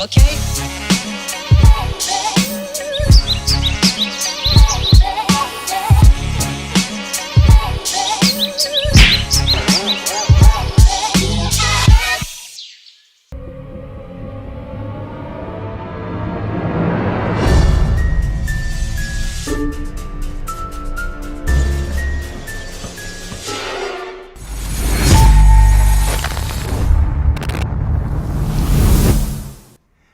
Okay?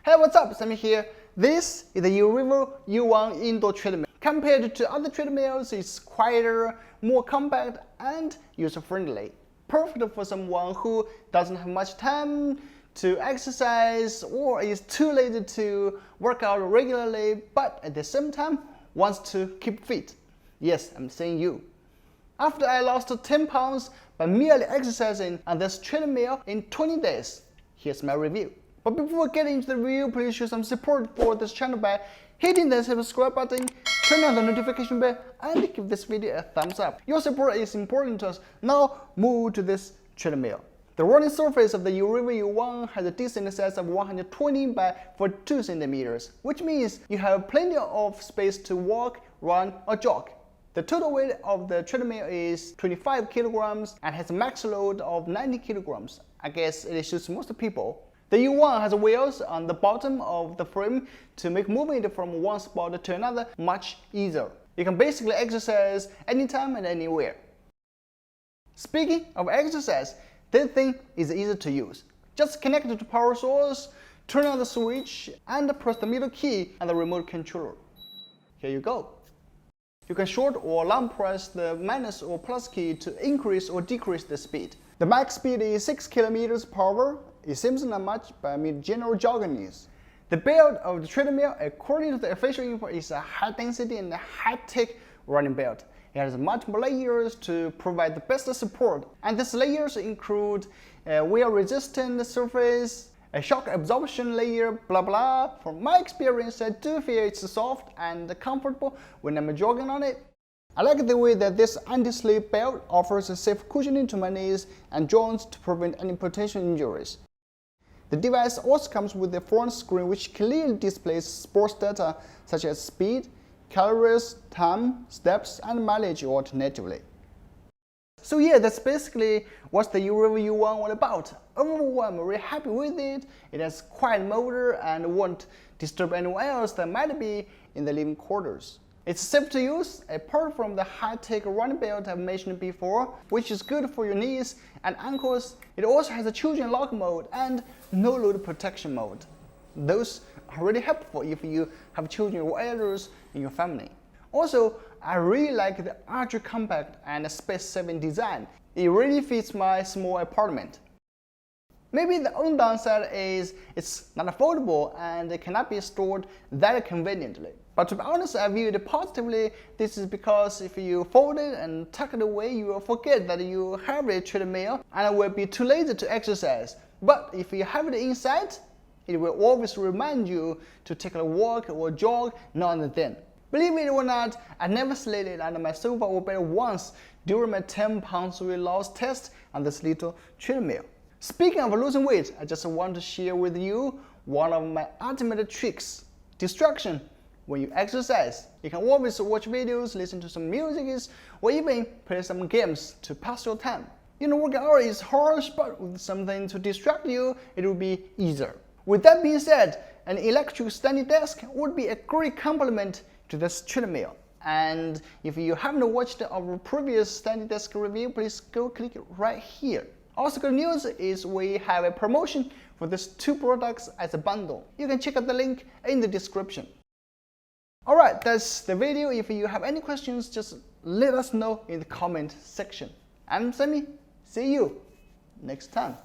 Hey, what's up? Sammy here. This is the Urevo U1 indoor treadmill. Compared to other treadmills, it's quieter, more compact, and user-friendly. Perfect for someone who doesn't have much time to exercise or is too lazy to work out regularly, but at the same time wants to keep fit. Yes, I'm saying you. After I lost 10 pounds by merely exercising on this treadmill in 20 days, here's my review. But before getting into the review, please show some support for this channel by hitting the subscribe button, turn on the notification bell, and give this video a thumbs up. Your support is important to us. Now move to this treadmill. The running surface of the Urevo U1 has a decent size of 120 by 42 centimeters, which means you have plenty of space to walk, run, or jog. The total weight of the treadmill is 25 kilograms and has a max load of 90 kilograms. I guess it suits most people. The U1 has wheels on the bottom of the frame to make movement from one spot to another much easier. You can basically exercise anytime and anywhere. Speaking of exercise, this thing is easy to use. Just connect it to power source, turn on the switch, and press the middle key on the remote controller. Here you go. You can short or long press the minus or plus key to increase or decrease the speed. The max speed is 6 kilometers per hour. It seems not much, but I mean general jogging is. The build of the treadmill, according to the official info, is a high density and high-tech running belt. It has multiple layers to provide the best support, and these layers include a wear-resistant surface, a shock absorption layer, blah blah. From my experience, I do feel it's soft and comfortable when I'm jogging on it. I like the way that this anti-slip belt offers a safe cushioning to my knees and joints to prevent any potential injuries. The device also comes with a front screen which clearly displays sports data such as speed, calories, time, steps, and mileage alternatively. So yeah, that's basically what the Urevo U1 all about. Overall, I'm really happy with it. It has quiet motor and won't disturb anyone else that might be in the living quarters. It's safe to use, apart from the high-tech running belt I've mentioned before, which is good for your knees and ankles. It also has a children lock mode and no load protection mode. Those are really helpful if you have children or elders in your family. Also, I really like the ultra compact and space-saving design. It really fits my small apartment. Maybe the only downside is it's not foldable and it cannot be stored that conveniently. But to be honest, I view it positively. This is because if you fold it and tuck it away, you will forget that you have a treadmill and will be too lazy to exercise. But if you have it inside, it will always remind you to take a walk or jog now and then. Believe it or not, I never slid it under my sofa or bed once during my 10 pounds weight loss test on this little treadmill. Speaking of losing weight, I just want to share with you one of my ultimate tricks: distraction. When you exercise, you can always watch videos, listen to some music, or even play some games to pass your time. You know, working out is harsh, but with something to distract you, it will be easier. With that being said, an electric standing desk would be a great complement to this treadmill. And if you haven't watched our previous standing desk review, please go click right here. Also, good news is we have a promotion for these two products as a bundle. You can check out the link in the description. Alright, that's the video. If you have any questions, just let us know in the comment section. I'm Sammy. See you next time.